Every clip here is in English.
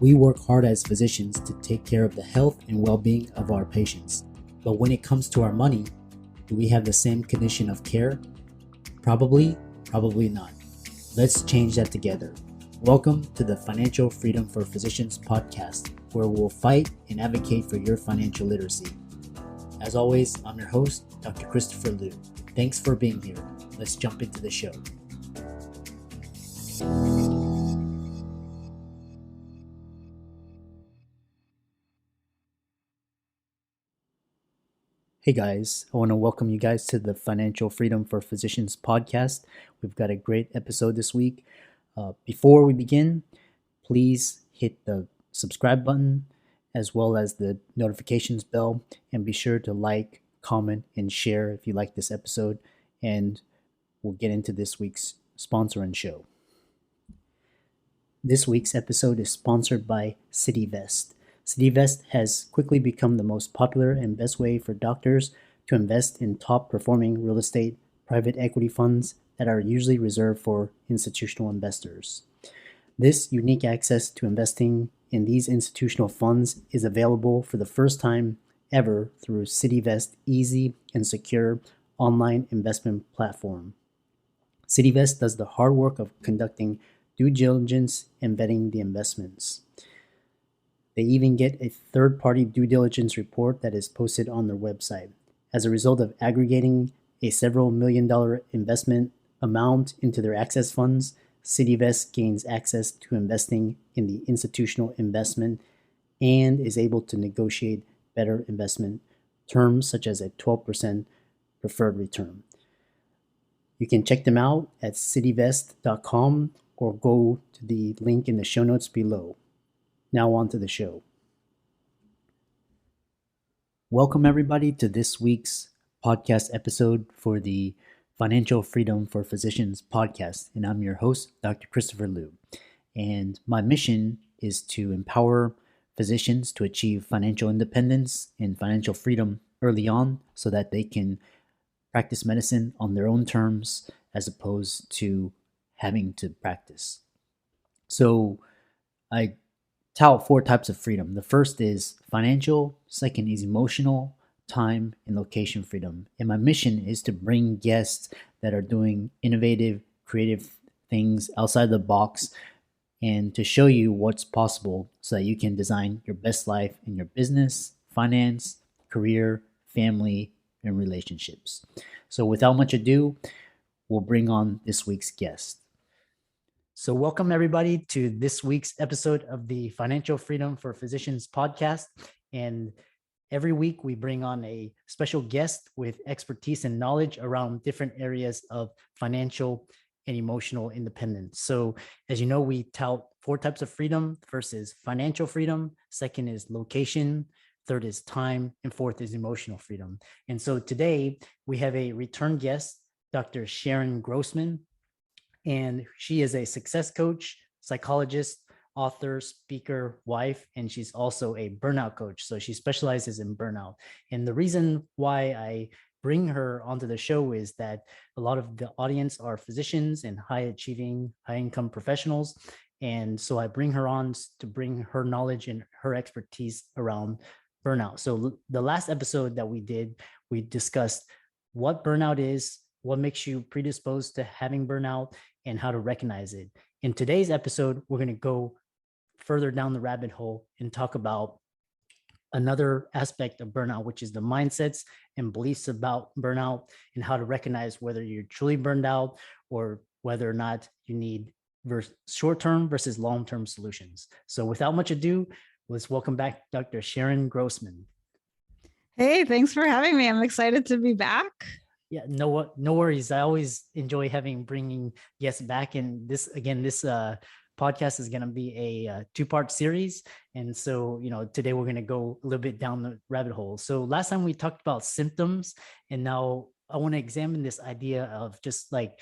We work hard as physicians to take care of the health and well-being of our patients. But when it comes to our money, do we have the same condition of care? Probably not. Let's change that together. Welcome to the Financial Freedom for Physicians podcast, where we'll fight and advocate for your financial literacy. As always, I'm your host, Dr. Christopher Liu. Thanks for being here. Let's jump into the show. Hey guys, I want to welcome you guys to the Financial Freedom for Physicians podcast. We've got a great episode this week. Before we begin, please hit the subscribe button as well as the notifications bell, and be sure to like, comment, and share if you like this episode. And we'll get into this week's sponsor and show. This week's episode is sponsored by CityVest. CityVest has quickly become the most popular and best way for doctors to invest in top-performing real estate private equity funds that are usually reserved for institutional investors. This unique access to investing in these institutional funds is available for the first time ever through CityVest's easy and secure online investment platform. CityVest does the hard work of conducting due diligence and vetting the investments. They even get a third-party due diligence report that is posted on their website. As a result of aggregating a several $million investment amount into their access funds, CityVest gains access to investing in the institutional investment and is able to negotiate better investment terms, such as a 12% preferred return. You can check them out at cityvest.com or go to the link in the show notes below. Now on to the show. Welcome everybody to this week's podcast episode for the Financial Freedom for Physicians podcast. And I'm your host, Dr. Christopher Liu. And my mission is to empower physicians to achieve financial independence and financial freedom early on so that they can practice medicine on their own terms as opposed to having to practice. So I tout 4 types of freedom. The first is financial, second is emotional, time, and location freedom. And my mission is to bring guests that are doing innovative, creative things outside the box and to show you what's possible so that you can design your best life in your business, finance, career, family, and relationships. So without much ado, we'll bring on this week's guest. So welcome everybody to this week's episode of the Financial Freedom for Physicians podcast. And every week we bring on a special guest with expertise and knowledge around different areas of financial and emotional independence. So as you know, we tout 4 types of freedom. First is financial freedom. Second is location. Third is time. And fourth is emotional freedom. And so today we have a return guest, Dr. Sharon Grossman. And she is a success coach, psychologist, author, speaker, wife, and she's also a burnout coach. So she specializes in burnout. And the reason why I bring her onto the show is that a lot of the audience are physicians and high-achieving, high-income professionals. And so I bring her on to bring her knowledge and her expertise around burnout. So the last episode that we did, we discussed what burnout is, what makes you predisposed to having burnout, and how to recognize it. In today's episode, we're going to go further down the rabbit hole and talk about another aspect of burnout, which is the mindsets and beliefs about burnout and how to recognize whether you're truly burned out or whether or not you need short-term versus long-term solutions. So without much ado, let's welcome back Dr. Sharon Grossman. Hey, thanks for having me. I'm excited to be back. Yeah, no worries. I always enjoy bringing guests back. And this podcast is going to be a 2-part series. And so, today we're going to go a little bit down the rabbit hole. So last time we talked about symptoms, and now I want to examine this idea of just like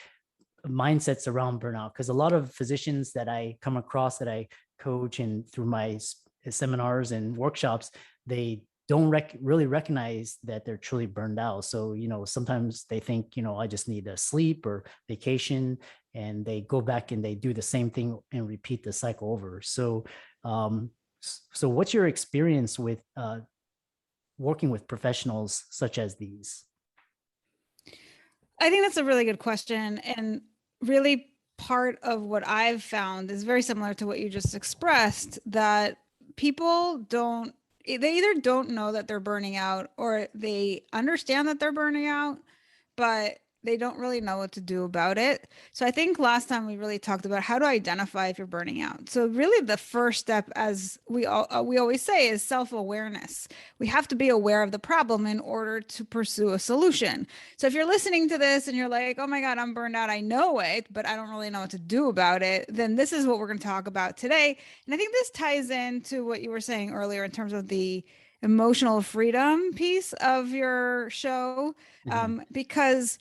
mindsets around burnout, because a lot of physicians that I come across that I coach and through my seminars and workshops, they don't really recognize that they're truly burned out. So, sometimes they think, I just need a sleep or vacation, and they go back and they do the same thing and repeat the cycle over. So So what's your experience with working with professionals such as these? I think that's a really good question. And really, part of what I've found is very similar to what you just expressed, that people they either don't know that they're burning out or they understand that they're burning out, but they don't really know what to do about it. So I think last time we really talked about how to identify if you're burning out. So really the first step, as we always say, is self-awareness. We have to be aware of the problem in order to pursue a solution. So if you're listening to this and you're like, "Oh my God, I'm burned out. I know it, but I don't really know what to do about it," then this is what we're going to talk about today. And I think this ties into what you were saying earlier in terms of the emotional freedom piece of your show, Mhm. because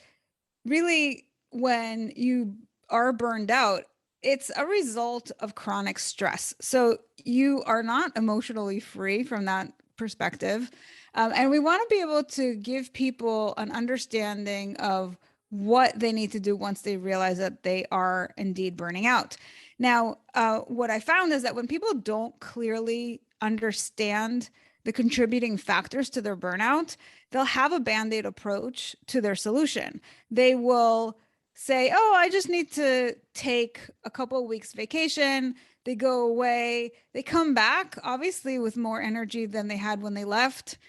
really, when you are burned out, it's a result of chronic stress. So you are not emotionally free from that perspective. And we want to be able to give people an understanding of what they need to do once they realize that they are indeed burning out. Now, what I found is that when people don't clearly understand the contributing factors to their burnout, they'll have a band-aid approach to their solution. They will say, "Oh, I just need to take a couple of weeks vacation." They go away. They come back, obviously, with more energy than they had when they left.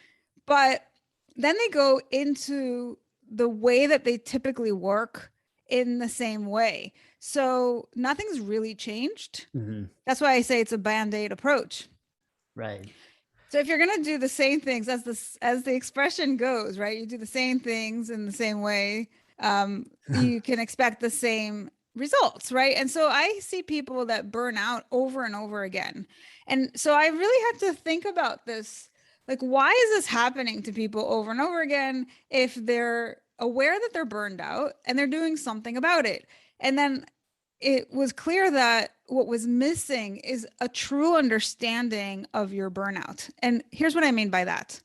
But then they go into the way that they typically work in the same way. So nothing's really changed. Mhm. That's why I say it's a band-aid approach. Right. So if you're going to do the same things, as the expression goes, right? You do the same things in the same way, you can expect the same results, right? And so I see people that burn out over and over again. And so I really had to think about this, like, why is this happening to people over and over again if they're aware that they're burned out and they're doing something about it? And then it was clear that what was missing is a true understanding of your burnout. And here's what I mean by that.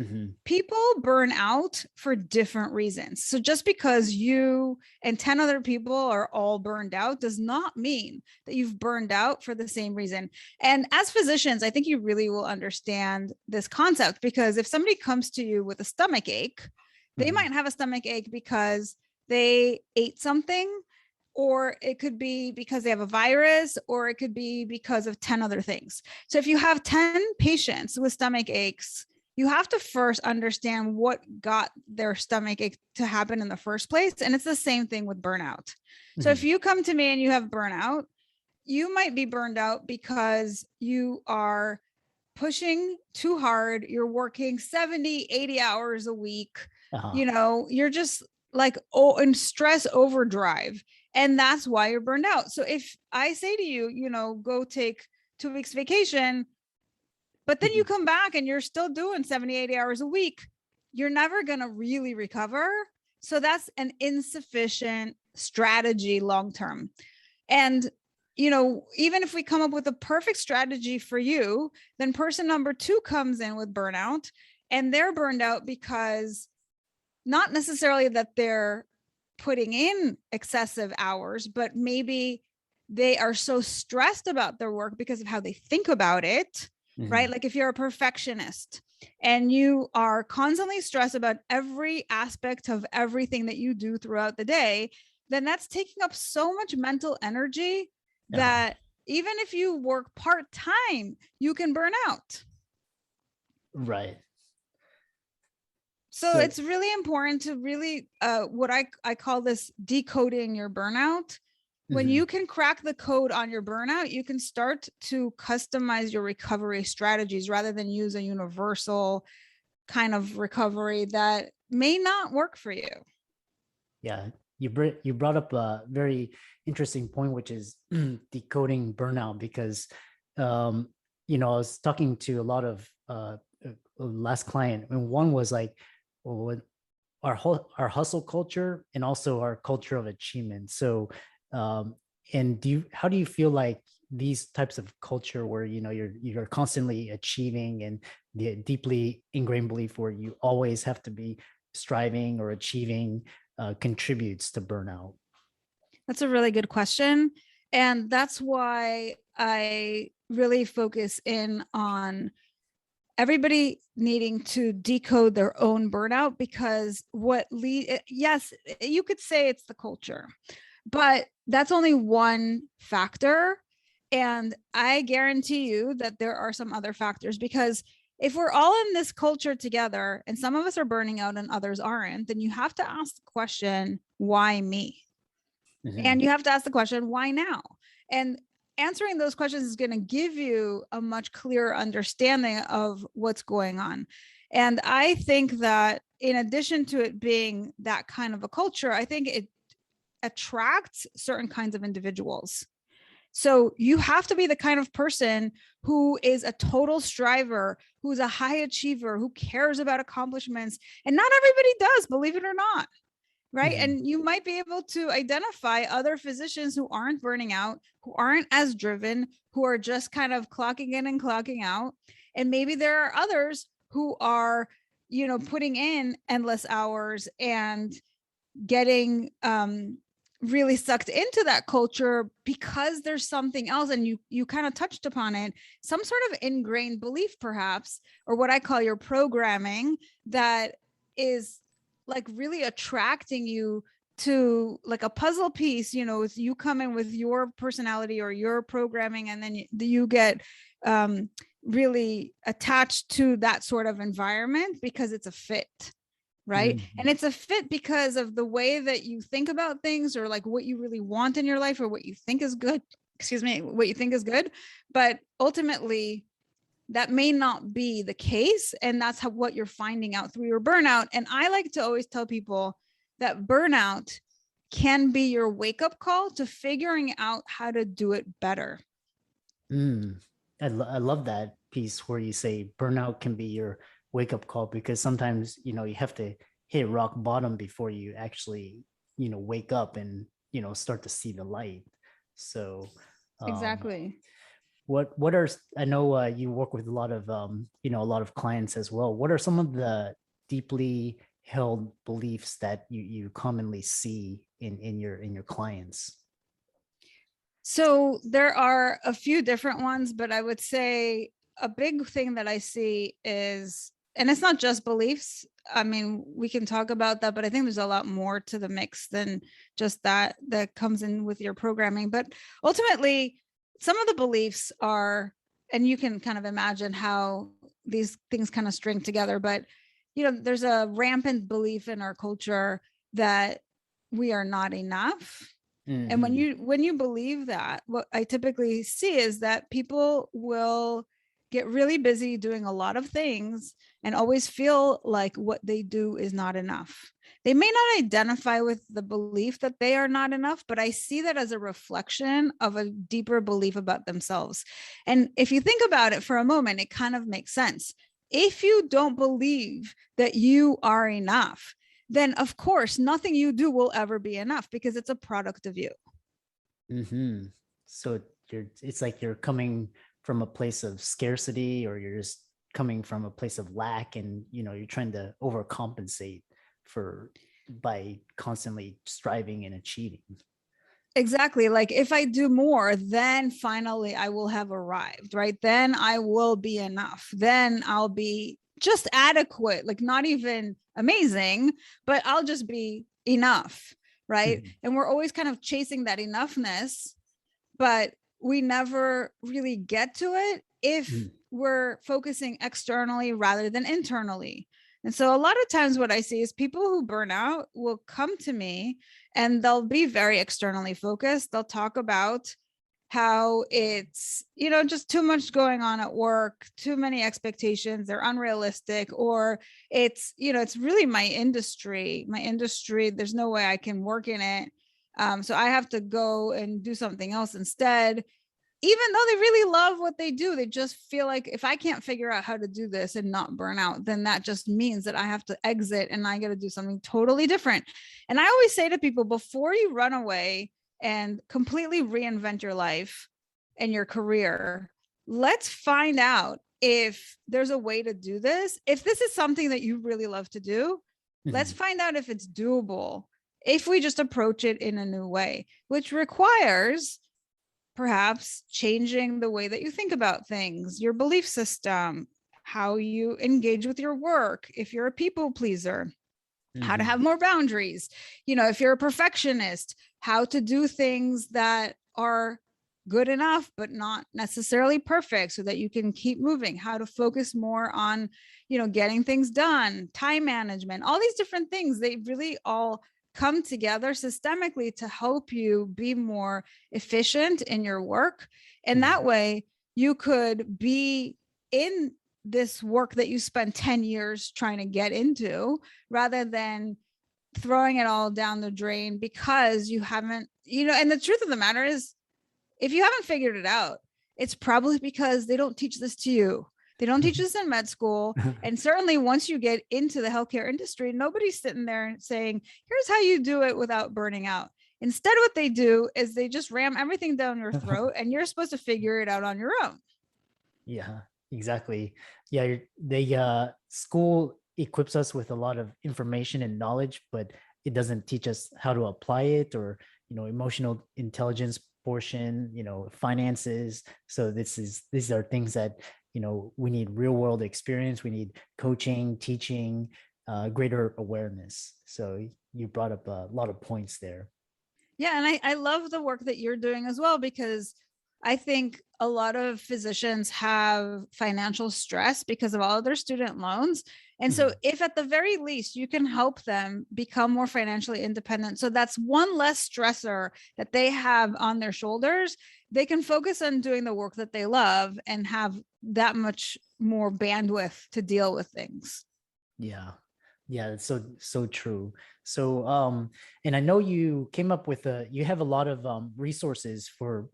Mhm. People burn out for different reasons. So just because you and 10 other people are all burned out does not mean that you've burned out for the same reason. And as physicians, I think you really will understand this concept, because if somebody comes to you with a stomach ache, they Mhm. might have a stomach ache because they ate something, or it could be because they have a virus, or it could be because of 10 other things. So if you have 10 patients with stomach aches, you have to first understand what got their stomach ache to happen in the first place. And it's the same thing with burnout. So if Mhm. you come to me and you have burnout, you might be burned out because you are pushing too hard. You're working 70, 80 hours a week. Uh-huh. You're just like, oh, in stress overdrive. And that's why you're burned out. So if I say to you, go take 2 weeks vacation, but then you Mhm. come back and you're still doing 70, 80 hours a week, you're never going to really recover. So that's an insufficient strategy long term. And even if we come up with a perfect strategy for you, then person number two comes in with burnout, and they're burned out because not necessarily that they're putting in excessive hours, but maybe they are so stressed about their work because of how they think about it, right? Mhm. Like if you're a perfectionist and you are constantly stressed about every aspect of everything that you do throughout the day, then that's taking up so much mental energy Uh-huh. that even if you work part time, you can burn out. Right. So So, it's really important to really, what I call this decoding your burnout. When mhm. you can crack the code on your burnout, you can start to customize your recovery strategies rather than use a universal kind of recovery that may not work for you. Yeah, you brought up a very interesting point, which is decoding burnout, because um, I was talking to a lot of last client, and one was like, well, our hustle culture and also our culture of achievement. So, um, and how do you feel like these types of culture where you're constantly achieving, and the deeply ingrained belief where you always have to be striving or achieving contributes to burnout? That's a really good question. And that's why I really focus in on everybody needing to decode their own burnout, because yes, you could say it's the culture, but that's only one factor. And I guarantee you that there are some other factors, because if we're all in this culture together and some of us are burning out and others aren't, then you have to ask the question, why me? Mm-hmm. And you have to ask the question, why now? And answering those questions is going to give you a much clearer understanding of what's going on. And I think that in addition to it being that kind of a culture, I think it attracts certain kinds of individuals. So you have to be the kind of person who is a total striver, who's a high achiever, who cares about accomplishments. And not everybody does, believe it or not. Right. Mm-hmm. And you might be able to identify other physicians who aren't burning out, who aren't as driven, who are just kind of clocking in and clocking out. And maybe there are others who are, putting in endless hours and getting really sucked into that culture because there's something else. And you kind of touched upon it, some sort of ingrained belief perhaps, or what I call your programming, that is like really attracting you to like a puzzle piece, with you come in with your personality or your programming, and then you get really attached to that sort of environment because it's a fit. Right. Mm-hmm. And it's a fit because of the way that you think about things, or like what you really want in your life, or what you think is good. What you think is good. But ultimately, that may not be the case. And that's what you're finding out through your burnout. And I like to always tell people that burnout can be your wake-up call to figuring out how to do it better. I love that piece where you say burnout can be your wake up call, because sometimes, you have to hit rock bottom before you actually, wake up and, start to see the light. So, Exactly. what are, I know you work with a lot of, a lot of clients as well. What are some of the deeply held beliefs that you commonly see in your clients? So there are a few different ones, but I would say a big thing that I see is, and it's not just beliefs. I mean, we can talk about that, but I think there's a lot more to the mix than just that comes in with your programming. But ultimately, some of the beliefs are, and you can kind of imagine how these things kind of string together, but there's a rampant belief in our culture that we are not enough. And when you believe that, what I typically see is that people will get really busy doing a lot of things and always feel like what they do is not enough. They may not identify with the belief that they are not enough, but I see that as a reflection of a deeper belief about themselves. And if you think about it for a moment, it kind of makes sense. If you don't believe that you are enough, then of course nothing you do will ever be enough, because it's a product of you. Mm-hmm. So it's like you're coming from a place of scarcity, or you're just coming from a place of lack, and you're trying to overcompensate for by constantly striving and achieving. Exactly. Like if I do more, then finally I will have arrived, right? Then I will be enough. Then I'll be just adequate, like not even amazing, but I'll just be enough, right? Mm-hmm. And we're always kind of chasing that enoughness, but we never really get to it if we're focusing externally rather than internally. And so a lot of times what I see is people who burn out will come to me and they'll be very externally focused. They'll talk about how it's, just too much going on at work, too many expectations, they're unrealistic, or it's really my industry, there's no way I can work in it. So I have to go and do something else instead. Even though they really love what they do, they just feel like if I can't figure out how to do this and not burn out, then that just means that I have to exit and I got to do something totally different. And I always say to people, before you run away and completely reinvent your life and your career, let's find out if there's a way to do this. If this is something that you really love to do, let's find out if it's doable, if we just approach it in a new way, which requires perhaps changing the way that you think about things, your belief system, how you engage with your work, if you're a people pleaser, how to Hmm. have more boundaries, if you're a perfectionist, how to do things that are good enough but not necessarily perfect so that you can keep moving, how to focus more on getting things done, time management, all these different things. They really all come together systemically to help you be more efficient in your work, and Hmm. that way you could be in this work that you spent 10 years trying to get into, rather than throwing it all down the drain because you haven't, and the truth of the matter is, if you haven't figured it out, it's probably because they don't teach this to you. They don't teach this in med school. And certainly once you get into the healthcare industry, nobody's sitting there saying, here's how you do it without burning out. Instead, what they do is they just ram everything down your throat and you're supposed to figure it out on your own. Yeah, exactly. Yeah, they school equips us with a lot of information and knowledge, but it doesn't teach us how to apply it, or emotional intelligence portion, finances. So these are things that we need real world experience. We need coaching, teaching, greater awareness. So you brought up a lot of points there. Yeah, and I love the work that you're doing as well, because I think a lot of physicians have financial stress because of all of their student loans. And so, Mhm. if at the very least you can help them become more financially independent, so that's one less stressor that they have on their shoulders, they can focus on doing the work that they love and have that much more bandwidth to deal with things. Yeah. Yeah, it's so true. So and I know you came up with you have a lot of resources for,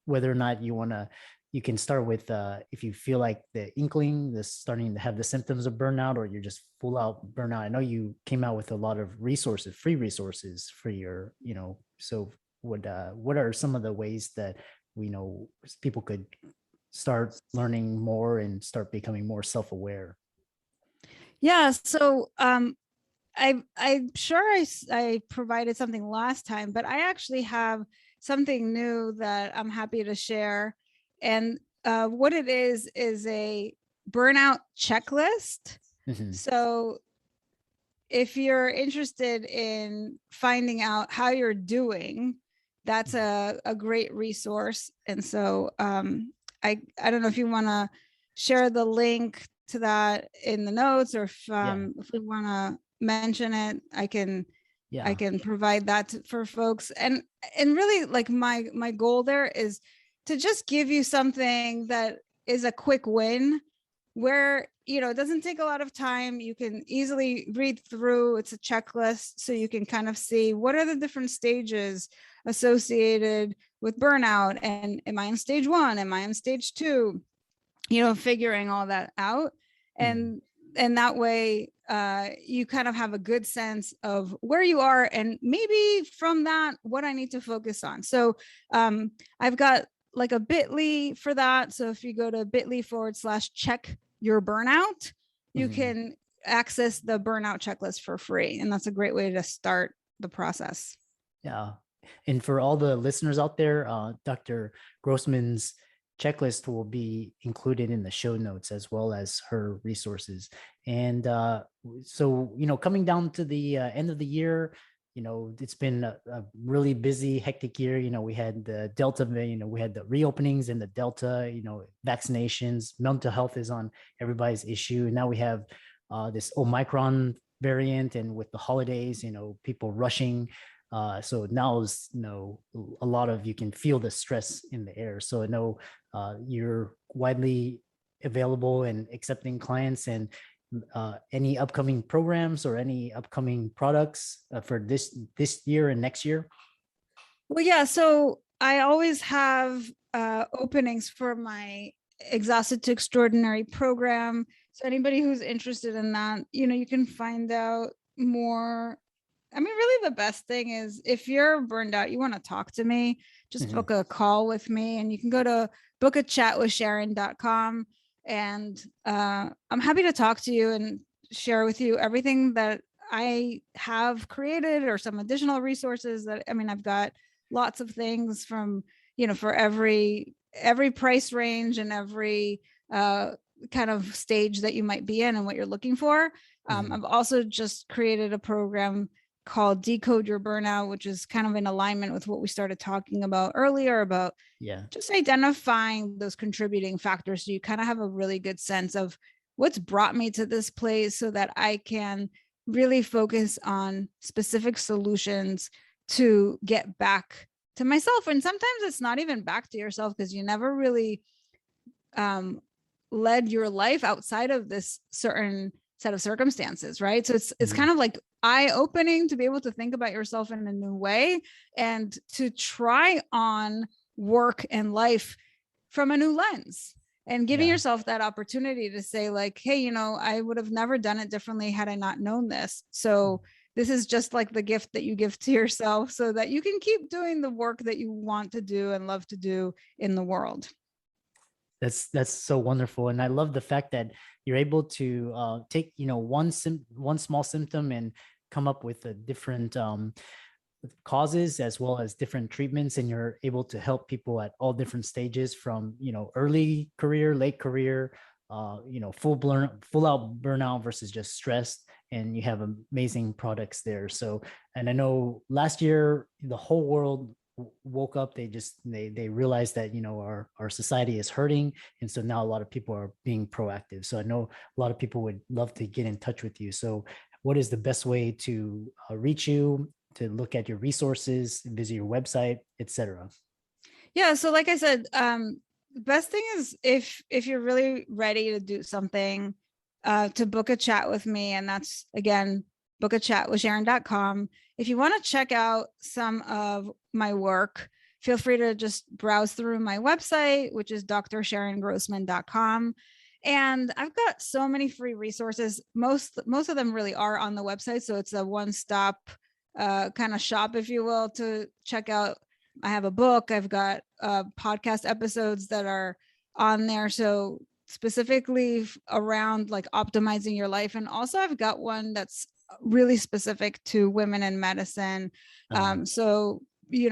whether or not you can start with if you feel like the inkling, the starting to have the symptoms of burnout, or you're just full out burnout. I know you came out with a lot of resources, free resources for your, so what are some of the ways that we know people could start learning more and start becoming more self-aware? Yeah, so I'm sure I provided something last time, but I actually have something new that I'm happy to share. And what it is a burnout checklist. Mhm. So if you're interested in finding out how you're doing, that's a great resource. And so I don't know if you want to share the link to that in the notes, or Yeah. if we want to mention it, I Yeah. can provide that for folks. And really, like, my goal there is to just give you something that is a quick win, where it doesn't take a lot of time. You can easily read through. It's a checklist, so you can kind of see what are the different stages associated with burnout, and am I in stage 1, am I in stage 2, figuring all that out. Mhm. And that way you kind of have a good sense of where you are, and maybe from that what I need to focus on. So I've got like a bit.ly for that. So if you go to bit.ly/check your burnout, you Mhm. can access the burnout checklist for free, and that's a great way to start the process. Yeah. And for all the listeners out there, Dr. Grossman's checklist will be included in the show notes, as well as her resources. And so, coming down to the end of the year, it's been a really busy, hectic year. We had the Delta, we had the reopenings and the Delta, vaccinations, mental health is on everybody's issue. Now we have this Omicron variant, and with the holidays, people rushing, so now is a lot of, you can feel the stress in the air. So I know you're widely available and accepting clients, and any upcoming programs or any upcoming products for this year and next year. Well, yeah. So I always have openings for my Exhausted to Extraordinary program. So anybody who's interested in that, you can find out more. I mean, really, the best thing is, if you're burned out, you want to talk to me, just Mhm. book a call with me, and you can go to bookachatwithsharon.com. And I'm happy to talk to you and share with you everything that I have created, or some additional resources that, I mean, I've got lots of things from, for every price range and every kind of stage that you might be in and what you're looking for. I've also just created a program called Decode Your Burnout, which is kind of in alignment with what we started talking about earlier about Yeah. just identifying those contributing factors so you kind of have a really good sense of what's brought me to this place so that I can really focus on specific solutions to get back to myself. And sometimes it's not even back to yourself because you never really led your life outside of this certain set of circumstances, right? So it's kind of like eye-opening to be able to think about yourself in a new way and to try on work and life from a new lens and giving yourself that opportunity to say like, hey, I would have never done it differently had I not known this. So this is just like the gift that you give to yourself so that you can keep doing the work that you want to do and love to do in the world. That's so wonderful, and I love the fact that you're able to take one small symptom and come up with a different causes as well as different treatments, and you're able to help people at all different stages from early career, late career, full out burnout versus just stressed, and you have amazing products there. So, and I know last year the whole world woke up, they realized that our society is hurting, and so now a lot of people are being proactive. So I know a lot of people would love to get in touch with you. So what is the best way to reach you, to look at your resources, visit your website, etc.? Yeah, so like I said, the best thing is if you're really ready to do something, to book a chat with me, and that's again bookachatwithsharon.com. If you want to check out some of my work, feel free to just browse through my website, which is drsharongrossman.com. And I've got so many free resources. Most of them really are on the website, so it's a one-stop kind of shop, if you will, to check out. I have a book. I've got podcast episodes that are on there. So specifically around like optimizing your life. And also I've got one that's really specific to women in medicine. So,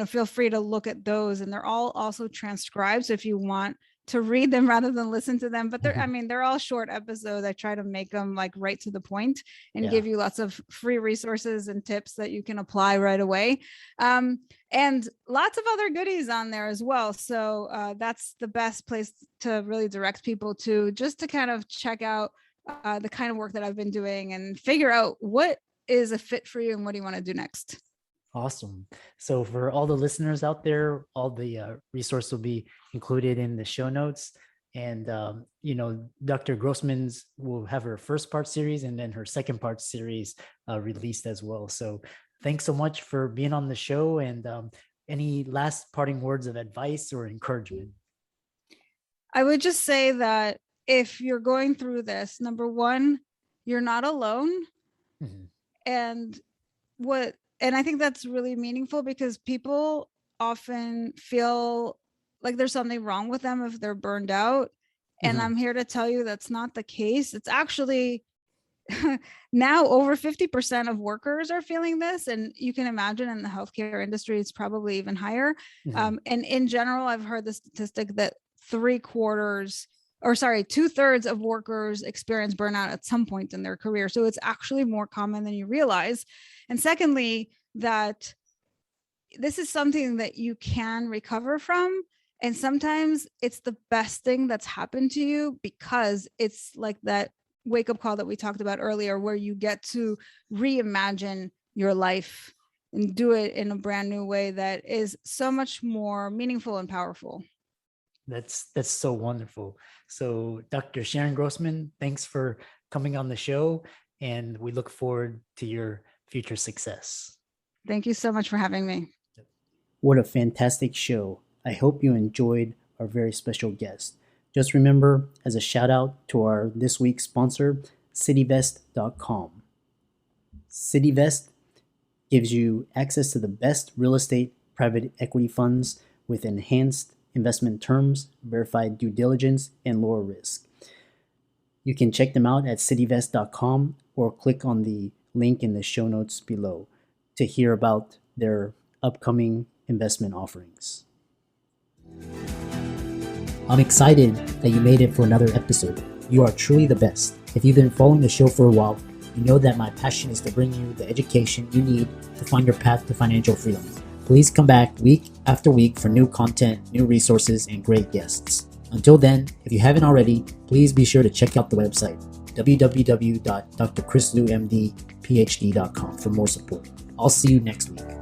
feel free to look at those, and they're all also transcribed. So if you want to read them rather than listen to them, but they're all short episodes. I try to make them like right to the point and give you lots of free resources and tips that you can apply right away. And lots of other goodies on there as well. So that's the best place to really direct people to, just to kind of check out the kind of work that I've been doing and figure out what is a fit for you and what do you want to do next. Awesome. So for all the listeners out there, all the resources will be included in the show notes. And, Dr. Grossman's will have her first part series and then her second part series released as well. So thanks so much for being on the show. And any last parting words of advice or encouragement? I would just say that if you're going through this, number one, you're not alone. And I think that's really meaningful because people often feel like there's something wrong with them if they're burned out. And I'm here to tell you that's not the case. It's actually now over 50% of workers are feeling this. And you can imagine in the healthcare industry, it's probably even higher. And in general, I've heard the statistic that 2/3 of workers experience burnout at some point in their career. So it's actually more common than you realize. And secondly, that this is something that you can recover from. And sometimes it's the best thing that's happened to you because it's like that wake-up call that we talked about earlier, where you get to reimagine your life and do it in a brand new way that is so much more meaningful and powerful. That's so wonderful. So Dr. Sharon Grossman, thanks for coming on the show, and we look forward to your future success. Thank you so much for having me. What a fantastic show. I hope you enjoyed our very special guest. Just remember, as a shout out to our this week's sponsor, cityvest.com. Cityvest gives you access to the best real estate private equity funds with enhanced investment terms, verified due diligence, and lower risk. You can check them out at cityvest.com or click on the link in the show notes below to hear about their upcoming investment offerings. I'm excited that you made it for another episode. You are truly the best. If you've been following the show for a while, you know that my passion is to bring you the education you need to find your path to financial freedom. Please come back week after week for new content, new resources, and great guests. Until then, if you haven't already, please be sure to check out the website, www.drchrislewmdphd.com, for more support. I'll see you next week.